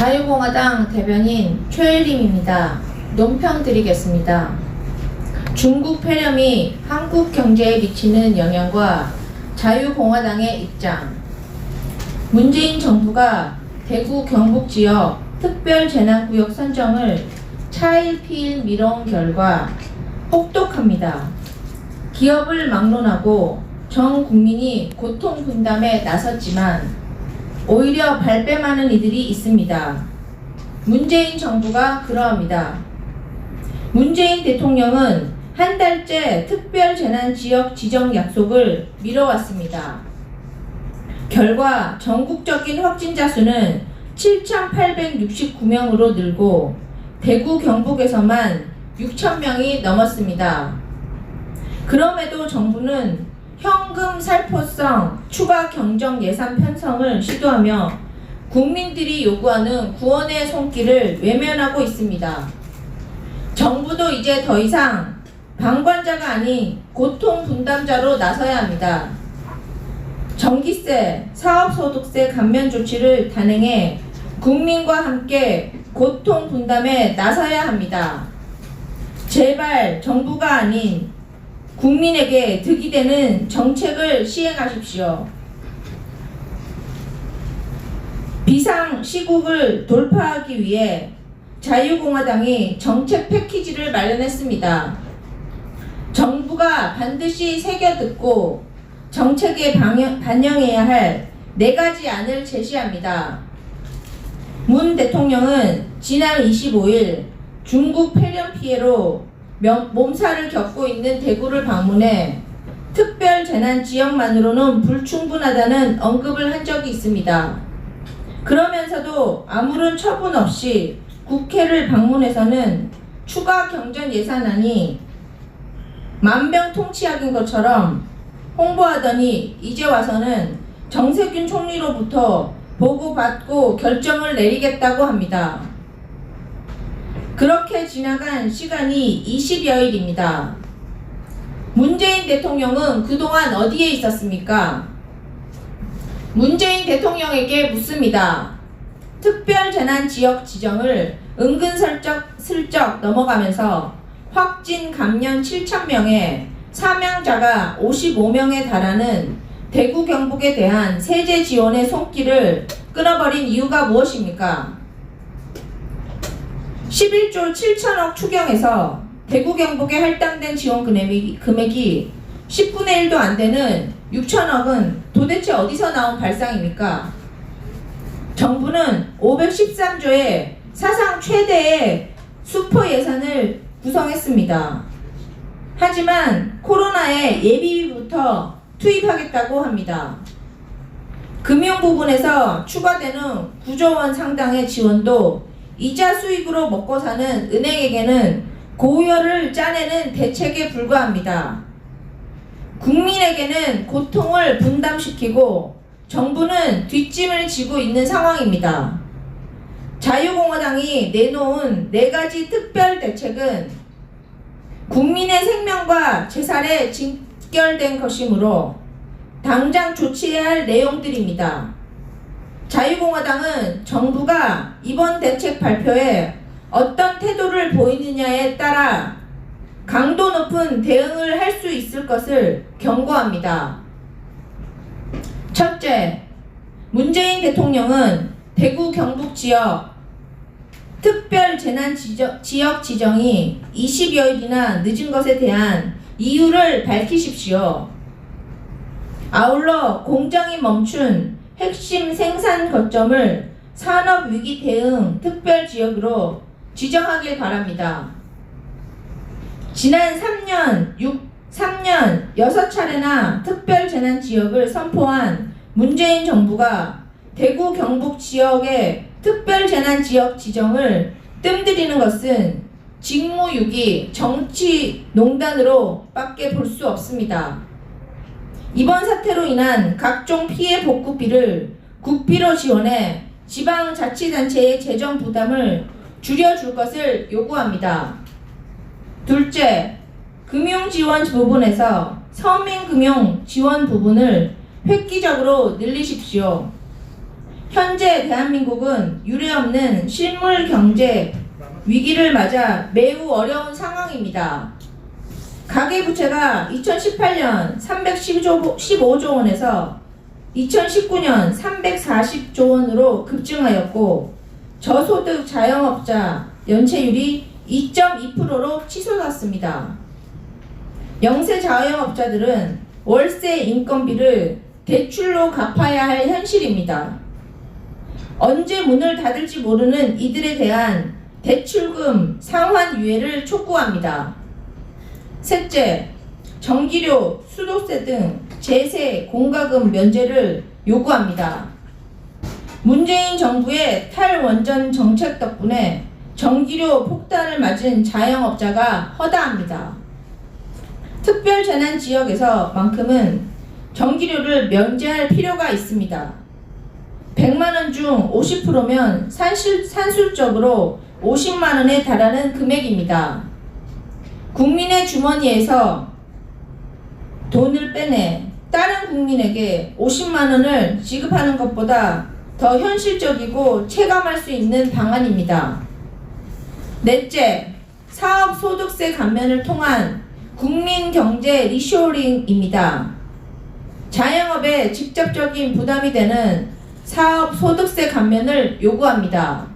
자유공화당 대변인 최혜림입니다. 논평 드리겠습니다. 중국 폐렴이 한국 경제에 미치는 영향과 자유공화당의 입장. 문재인 정부가 대구 경북 지역 특별재난구역 선정을 차일피일 미뤄온 결과 혹독합니다. 기업을 막론하고 전 국민이 고통 분담에 나섰지만 오히려 발뺌하는 이들이 있습니다. 문재인 정부가 그러합니다. 문재인 대통령은 한 달째 특별재난지역 지정 약속을 미뤄왔습니다. 결과 전국적인 확진자 수는 7,869명으로 늘고 대구 경북에서만 6,000명이 넘었습니다. 그럼에도 정부는 현금 살포성 추가 경정 예산 편성을 시도하며 국민들이 요구하는 구원의 손길을 외면하고 있습니다. 정부도 이제 더 이상 방관자가 아닌 고통 분담자로 나서야 합니다. 전기세, 사업소득세 감면 조치를 단행해 국민과 함께 고통 분담에 나서야 합니다. 제발 정부가 아닌 국민에게 득이 되는 정책을 시행하십시오. 비상시국을 돌파하기 위해 자유공화당이 정책 패키지를 마련했습니다. 정부가 반드시 새겨듣고 정책에 반영해야 할 4가지 안을 제시합니다. 문 대통령은 지난 25일 중국 폐렴 피해로 몸살을 겪고 있는 대구를 방문해 특별재난지역만으로는 불충분하다는 언급을 한 적이 있습니다. 그러면서도 아무런 처분 없이 국회를 방문해서는 추가 경정 예산안이 만병통치약인 것처럼 홍보하더니 이제 와서는 정세균 총리로부터 보고받고 결정을 내리겠다고 합니다. 그렇게 지나간 시간이 20여일입니다. 문재인 대통령은 그동안 어디에 있었습니까? 문재인 대통령에게 묻습니다. 특별재난지역 지정을 은근슬쩍 넘어가면서 확진 감염 7,000명에 사망자가 55명에 달하는 대구 경북에 대한 세제 지원의 손길을 끊어버린 이유가 무엇입니까? 11조 7천억 추경에서 대구 경북에 할당된 지원 금액이 10분의 1도 안 되는 6천억은 도대체 어디서 나온 발상입니까? 정부는 513조의 사상 최대의 슈퍼 예산을 구성했습니다. 하지만 코로나에 예비비부터 투입하겠다고 합니다. 금융 부분에서 추가되는 9조 원 상당의 지원도 이자 수익으로 먹고 사는 은행에게는 고열을 짜내는 대책에 불과합니다. 국민에게는 고통을 분담시키고 정부는 뒷짐을 지고 있는 상황입니다. 자유공화당이 내놓은 4가지 특별 대책은 국민의 생명과 재산에 직결된 것이므로 당장 조치해야 할 내용들입니다. 자유공화당은 정부가 이번 대책 발표에 어떤 태도를 보이느냐에 따라 강도 높은 대응을 할 수 있을 것을 경고합니다. 첫째, 문재인 대통령은 대구 경북 지역 특별재난지역 지정이 20여일이나 늦은 것에 대한 이유를 밝히십시오. 아울러 공정이 멈춘 핵심 생산 거점을 산업위기 대응 특별지역으로 지정하길 바랍니다. 지난 3년 6차례나 특별재난지역을 선포한 문재인 정부가 대구 경북 지역의 특별재난지역 지정을 뜸들이는 것은 직무유기, 정치농단으로 밖에 볼 수 없습니다. 이번 사태로 인한 각종 피해 복구비를 국비로 지원해 지방자치단체의 재정 부담을 줄여줄 것을 요구합니다. 둘째, 금융지원 부분에서 서민금융 지원 부분을 획기적으로 늘리십시오. 현재 대한민국은 유례없는 실물 경제 위기를 맞아 매우 어려운 상황입니다. 가계부채가 2018년 315조 원에서 2019년 340조 원으로 급증하였고 저소득 자영업자 연체율이 2.2%로 치솟았습니다. 영세 자영업자들은 월세 인건비를 대출로 갚아야 할 현실입니다. 언제 문을 닫을지 모르는 이들에 대한 대출금 상환 유예를 촉구합니다. 셋째, 전기료, 수도세 등 제세, 공과금 면제를 요구합니다. 문재인 정부의 탈원전 정책 덕분에 전기료 폭탄을 맞은 자영업자가 허다합니다. 특별재난 지역에서만큼은 전기료를 면제할 필요가 있습니다. 100만원 중 50%면 산술적으로 50만원에 달하는 금액입니다. 국민의 주머니에서 돈을 빼내 다른 국민에게 50만원을 지급하는 것보다 더 현실적이고 체감할 수 있는 방안입니다. 넷째, 사업 소득세 감면을 통한 국민 경제 리쇼링입니다. 자영업에 직접적인 부담이 되는 사업 소득세 감면을 요구합니다.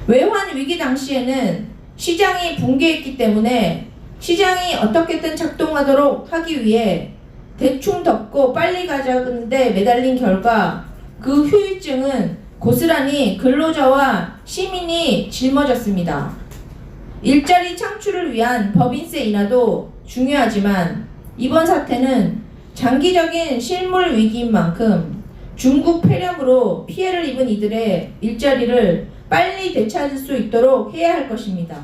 외환 위기 당시에는 시장이 붕괴했기 때문에 시장이 어떻게든 작동하도록 하기 위해 대충 덮고 빨리 가자는데 매달린 결과 그 후유증은 고스란히 근로자와 시민이 짊어졌습니다. 일자리 창출을 위한 법인세 인하도 중요하지만 이번 사태는 장기적인 실물 위기인 만큼 중국 폐렴으로 피해를 입은 이들의 일자리를 빨리 되찾을 수 있도록 해야 할 것입니다.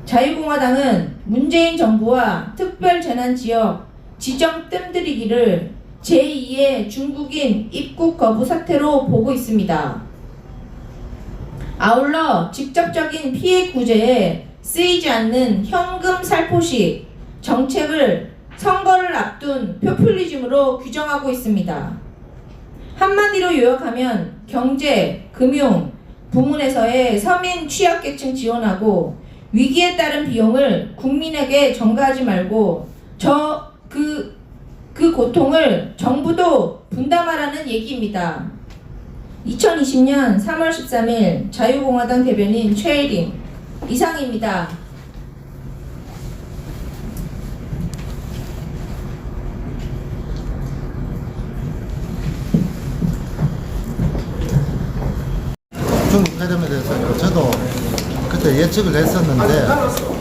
자유공화당은 문재인 정부와 특별재난지역 지정 뜸들이기를 제2의 중국인 입국 거부 사태로 보고 있습니다. 아울러 직접적인 피해 구제에 쓰이지 않는 현금 살포시 정책을 선거를 앞둔 포퓰리즘으로 규정하고 있습니다. 한마디로 요약하면 경제, 금융 부문에서의 서민 취약계층 지원하고 위기에 따른 비용을 국민에게 전가하지 말고 그 고통을 정부도 분담하라는 얘기입니다. 2020년 3월 13일 자유공화당 대변인 최혜림 이상입니다. 중국 폐렴에 대해서 저도 그때 예측을 했었는데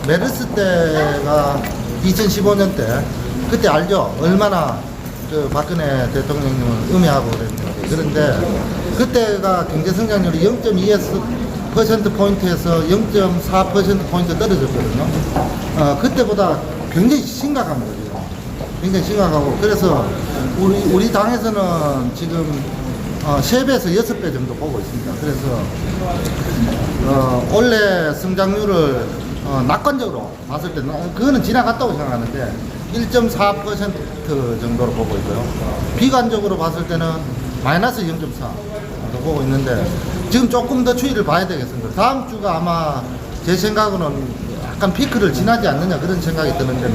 메르스 때가 2015년 때 그때 알죠? 얼마나 그 박근혜 대통령님을 음해하고 그랬는데 그런데 그때가 경제성장률이 0.2%포인트에서 0.4%포인트 떨어졌거든요. 그때보다 굉장히 심각한 거죠. 굉장히 심각하고 그래서 우리 당에서는 지금 3배에서 6배 정도 보고 있습니다. 그래서 원래 성장률을 낙관적으로 봤을 때 그거는 지나갔다고 생각하는데 1.4% 정도로 보고 있고요. 비관적으로 봤을 때는 마이너스 0.4도 보고 있는데 지금 조금 더 추이를 봐야 되겠습니다. 다음 주가 아마 제 생각으로는 약간 피크를 지나지 않느냐 그런 생각이 드는데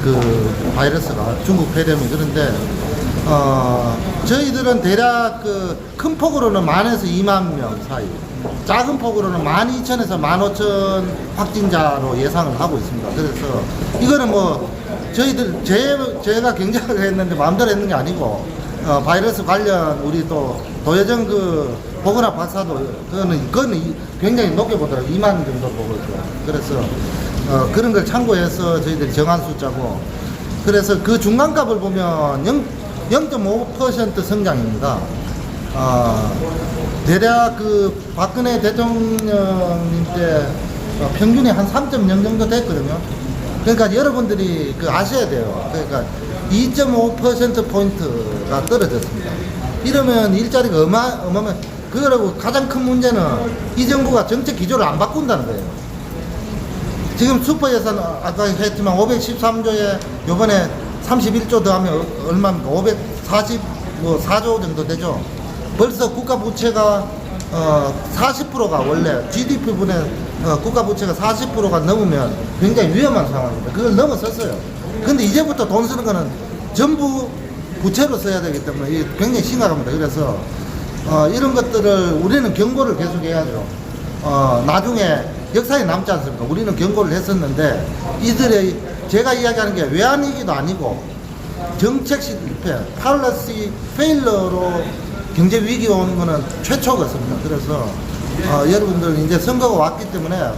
그 바이러스가 중국 폐렴이 그런데 저희들은 대략 그 큰 폭으로는 10,000에서 2만 명 사이, 작은 폭으로는 12,000에서 15,000 확진자로 예상을 하고 있습니다. 그래서 이거는 뭐 저희들 제가 경쟁을 했는데 마음대로 했는 게 아니고 바이러스 관련 우리 또 도여정 그 보건학 박사도 그거는 굉장히 높게 보더라고요. 2만 정도 보고 있고요. 그래서 그런 걸 참고해서 저희들이 정한 숫자고 그래서 그 중간값을 보면 0.5% 성장입니다. 대략 그 박근혜 대통령님 때 평균이 한 3.0 정도 됐거든요. 그러니까 여러분들이 그 아셔야 돼요. 그러니까 2.5%포인트가 떨어졌습니다. 이러면 일자리가 어마어마한, 그거라고 가장 큰 문제는 이 정부가 정책 기조를 안 바꾼다는 거예요. 지금 슈퍼 예산 아까 했지만 513조에 요번에 31조 더하면 얼마입니까? 544조 정도 되죠. 벌써 국가 부채가 40%가 원래 GDP분의 국가 부채가 40%가 넘으면 굉장히 위험한 상황입니다. 그걸 넘어섰어요. 근데 이제부터 돈 쓰는 거는 전부 부채로 써야 되기 때문에 이게 굉장히 심각합니다. 그래서 이런 것들을 우리는 경고를 계속 해야죠. 나중에 역사에 남지 않습니까? 우리는 경고를 했었는데 이들의 제가 이야기하는 게 외환위기도 아니고 정책 실패, 팔러시 페일러로 경제 위기가 오는 거는 최초 같습니다. 그래서 여러분들 이제 선거가 왔기 때문에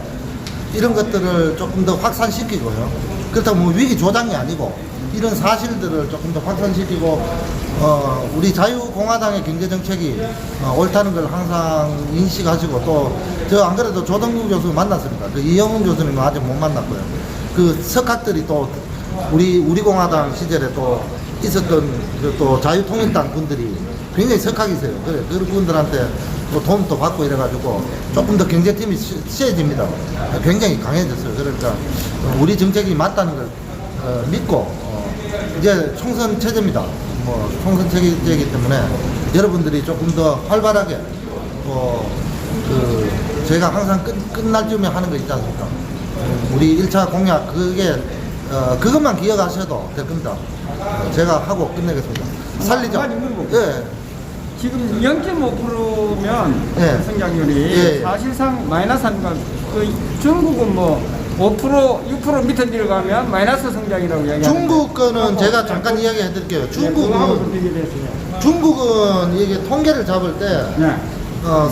이런 것들을 조금 더 확산시키고요. 그렇다고 뭐 위기 조장이 아니고 이런 사실들을 조금 더 확산시키고 우리 자유공화당의 경제정책이 옳다는 걸 항상 인식하시고 또 저 안 그래도 조동국 교수 만났습니다. 그 이영훈 교수님은 아직 못 만났고요. 그 석학들이 또 우리 공화당 시절에 또 있었던 그 또 자유통일당 분들이 굉장히 석학이세요. 그래 그런 분들한테 또 돈도 받고 이래가지고 조금 더 경제팀이 세집니다. 굉장히 강해졌어요. 그러니까 우리 정책이 맞다는 걸 믿고 이제 총선 체제입니다. 뭐 총선 체제이기 때문에 여러분들이 조금 더 활발하게 그 저희가 항상 끝날 쯤에 하는 거 있지 않습니까? 우리 1차 공약 그것만 기억하셔도 될 겁니다. 제가 하고 끝내겠습니다. 살리죠. 예. 지금 0.5%면 예. 성장률이 예. 사실상 마이너스 하니까 그 중국은 뭐 5%, 6% 밑에 내려가면 마이너스 성장이라고 이야기하는데 중국 거는 제가 잠깐 이야기해 드릴게요. 그거하고도 비교됐어요. 중국은 이게 통계를 잡을 때 네.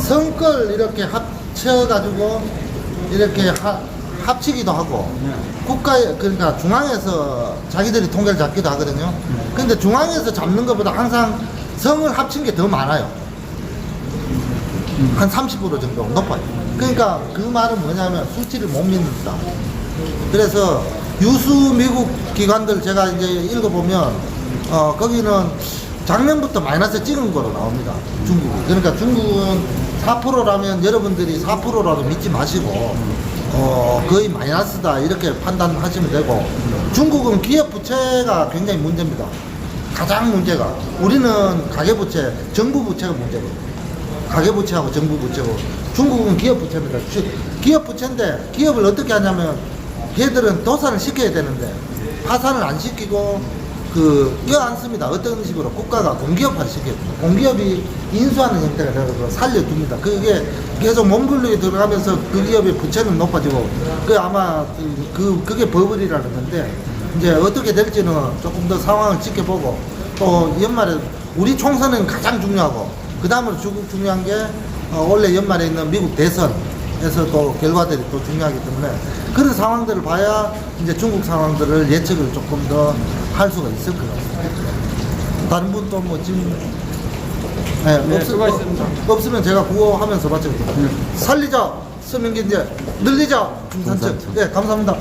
성걸 이렇게 합쳐가지고 이렇게 합치기도 하고 네. 그러니까 중앙에서 자기들이 통계를 잡기도 하거든요. 근데 중앙에서 잡는 것보다 항상 성을 합친 게 더 많아요. 한 30% 정도 높아요. 그러니까 그 말은 뭐냐면 수치를 못 믿는다. 그래서 유수 미국 기관들 제가 이제 읽어보면 거기는 작년부터 마이너스 찍은 거로 나옵니다. 중국이. 그러니까 중국은 4%라면 여러분들이 4%라도 믿지 마시고 거의 마이너스다 이렇게 판단하시면 되고 중국은 기업 부채가 굉장히 문제입니다. 가장 문제가 우리는 가계부채, 정부 부채가 문제고 가계부채하고 정부 부채고 중국은 기업 부채입니다. 기업 부채인데 기업을 어떻게 하냐면 걔들은 도산을 시켜야 되는데 파산을 안 시키고 이거 안 씁니다. 어떤 식으로 국가가 공기업화를 시켜요. 공기업이 인수하는 형태가 되어서 살려둡니다. 그게 계속 몸굴리게 들어가면서 그 기업의 부채는 높아지고 아마 그게 버블이라는 건데 이제 어떻게 될지는 조금 더 상황을 지켜보고 또 연말에 우리 총선은 가장 중요하고 그 다음으로 중요한 게 원래 연말에 있는 미국 대선에서 또 결과들이 또 중요하기 때문에 그런 상황들을 봐야 이제 중국 상황들을 예측을 조금 더 할 수가 있을 것 같습니다. 다른 분 또 뭐 지금 수고하셨습니다. 없으면 제가 구호하면서 마치겠습니다. 살리자 서민경제 늘리자 중산층. 네 감사합니다.